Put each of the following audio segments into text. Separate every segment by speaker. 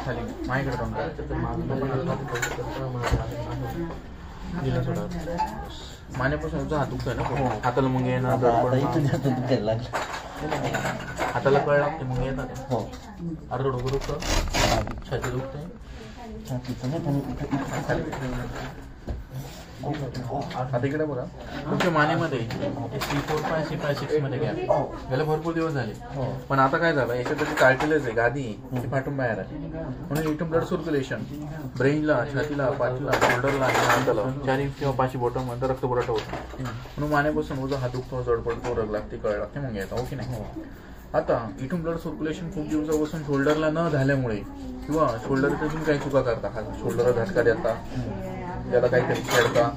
Speaker 1: खाली माझ्याकडे काम मानेपासून तुझा हात दुखतोय ना हाताला मग येणार हाताला कळ लागते मग येतात अर्ध डोकं दुखतं छाती दुखते आता इकडे बघा तुमच्या मानेमध्ये C4 C5 मध्ये गॅप याला भरपूर दिवस झाले पण आता काय झालं याच्यात त्याची कार्टिलेज आहे गादी ती फाटून बाहेर आहे म्हणून इथून ब्लड सर्क्युलेशन ब्रेनला छातीला पाठीला शोल्डरला आणि हाताला 4 किंवा 5 बोटांमध्ये रक्तपुरवठा होतो म्हणून मानेपासून उजवा हात दुखतो जडपडतो रग लागते कळ लागते मग येतं हो की नाही आता इथून ब्लड सर्क्युलेशन खूप दिवसापासून शोल्डरला न झाल्यामुळे किंवा शोल्डरच्या तुम्ही काही चुका करता शोल्डरला झटका देता त्याला काहीतरी खेळता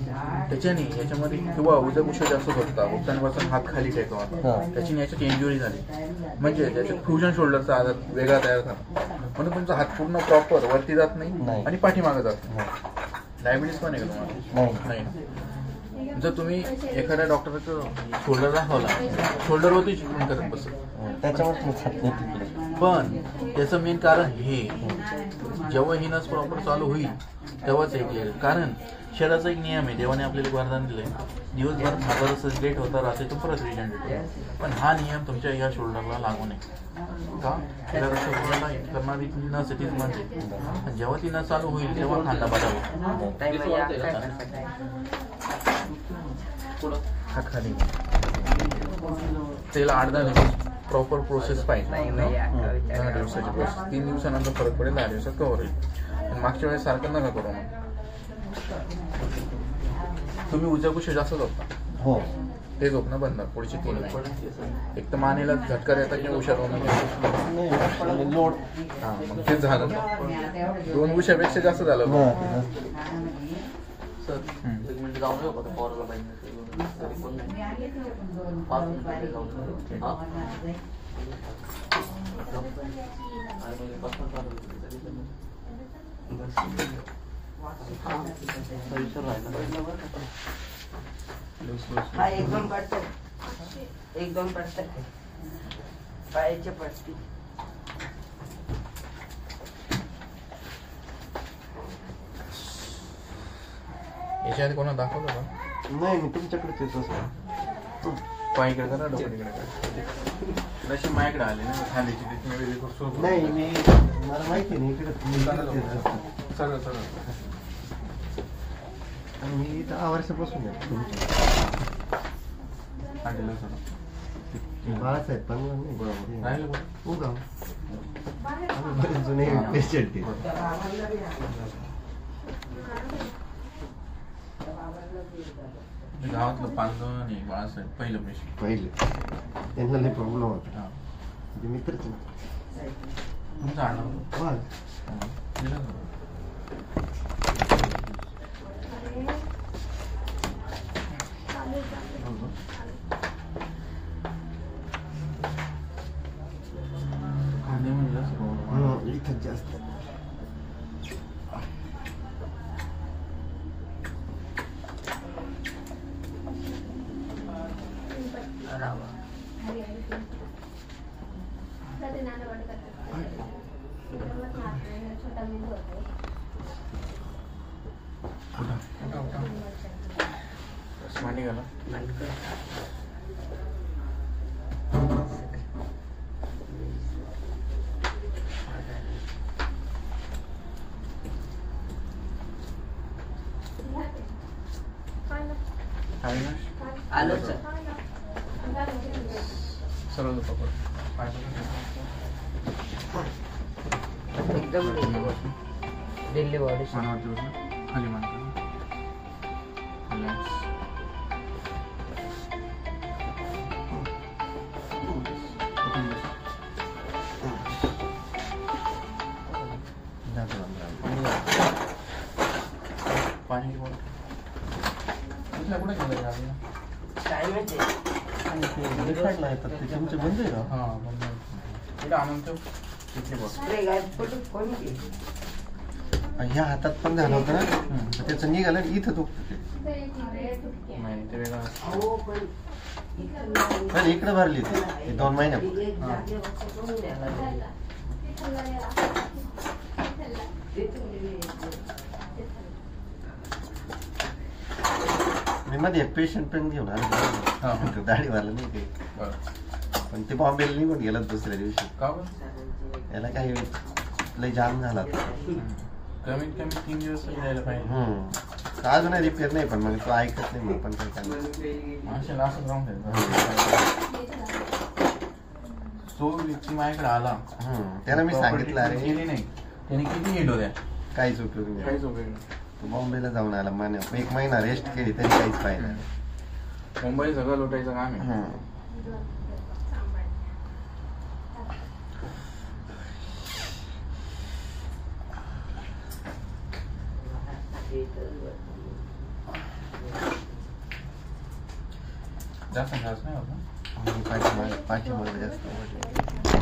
Speaker 1: त्याच्याने याच्यामध्ये किंवा उद्यापुष्य जास्त करता उठतानापासून हात खाली टेकवा त्याच्याने याच्यात इंजुरी झाली म्हणजे त्याच्यात फ्युजन शोल्डरचा आधार वेगळा तयार झाला म्हणून तुमचा हात पूर्ण प्रॉपर वरती जात नाही आणि पाठीमागे जात नाही डायबिटीस पण आहे का तुम्हाला नाही जर तुम्ही एखाद्या डॉक्टरचं शोल्डर दाखवला शोल्डरवरती ट्रीटमेंट करत बसत त्याच्यावर पण त्याचं मेन कारण हे जेव्हा ही नस प्रॉपर चालू होईल तेव्हाच ऐकले कारण शरीराचा एक नियम आहे देवाने आपल्याला वरदान दिलंय दिवसभर हाताचा डेट होता रात्री तो परत रिजनरेट पण हा नियम तुमच्या या शोल्डरला लागू नये का शरीराला करणारी नस तीच म्हणजे जेव्हा ती नस चालू होईल तेव्हा खांदा बदलावा खाली त्याला 8-10 दिवस प्रॉपर प्रोसेस पाहिजे 10 दिवसाची प्रोसेस 3 दिवसानंतर फरक पडेल 10 दिवसात कव्हर होईल आणि मागच्या वेळेस सारखं नका करू मग तुम्ही उजाकुशी जास्त झोपता हो ते झोपणं बंद पुढची 3 महिने एक तर मानेला झटका देता किंवा उशार लोड मग तेच झालं 2 उशापेक्षा जास्त झालं सर म्हणजे जाऊन येऊ का पॉवरला पाहिजे तरी पण 5 मिनिटं जाऊन
Speaker 2: एक दोन पडतात पायाचे पडती
Speaker 1: याच्या आधी कोणाला दाखवलं का
Speaker 3: नाही मी तुमच्याकडेच येतो
Speaker 1: पायकडे करा डोक्याकडे तशी माझ्याकडे आले ना खालीची
Speaker 3: नाही मी मला माहिती नाही इकडे
Speaker 1: सगळं
Speaker 3: मी 10 वर्षापासून आहे बाळासाहेब पण
Speaker 1: राहिलं
Speaker 3: उगा बरेच जुने पेशंट
Speaker 1: गावातलं पालघर आणि बाळासाहेब पहिलं पेशंट
Speaker 3: त्यांना लई प्रॉब्लेम होता म्हणजे मित्रच
Speaker 1: तुमचं आडनाव दिलं खाणे म्हणजे
Speaker 3: इथं जास्त
Speaker 2: आलं सर
Speaker 1: सरळ पकड
Speaker 2: एकदम दिल्ली बॉडी
Speaker 1: मानावरती बसून खाली मान रिलॅक्स पाणी बॉटल कुठे गेलं
Speaker 2: काय माहिती
Speaker 3: तुमचे बंद आहे का
Speaker 1: हां बंद कुठे आनंद तिथली बॉटल
Speaker 3: ह्या हातात पण झालं होतं ना त्याचं निघालं इथं दुखत
Speaker 1: नाही ते वेगळं
Speaker 3: इकडे भरली 2 महिन्यात मी मध्ये पेशंट पण घेऊन
Speaker 1: हा.
Speaker 3: आलो दाढीवाला नाही ते,
Speaker 1: बरं
Speaker 3: पण ते बॉम्बेला निघून गेलं दुसऱ्या दिवशी.
Speaker 1: का बरं?
Speaker 3: याला काही लय जाम झाला होता.
Speaker 1: कमीत कमी 3 दिवस तरी द्यायला पाहिजे.
Speaker 3: अजून रिपेअर नाही, पण मग तो ऐकत नाही, मग पण काय करणार.
Speaker 1: माणसाला असंच राहून द्यायचं. तो व्यक्ती माझ्याकडे आला,
Speaker 3: त्याला मी सांगितलं अरे
Speaker 1: केली नाही, त्याने किती हिंडो द्या,
Speaker 3: काहीच उपयोग नाही.
Speaker 1: काहीच उपयोग नाही.
Speaker 3: तो बॉम्बेला जाऊन आला, माने 1 महिना रेस्ट केली तरी काहीच पाहिजे.
Speaker 1: मुंबई सगळं लुटायचं काम आहे. जास्त खास नाही होत ना.
Speaker 3: पाठीमागे जास्त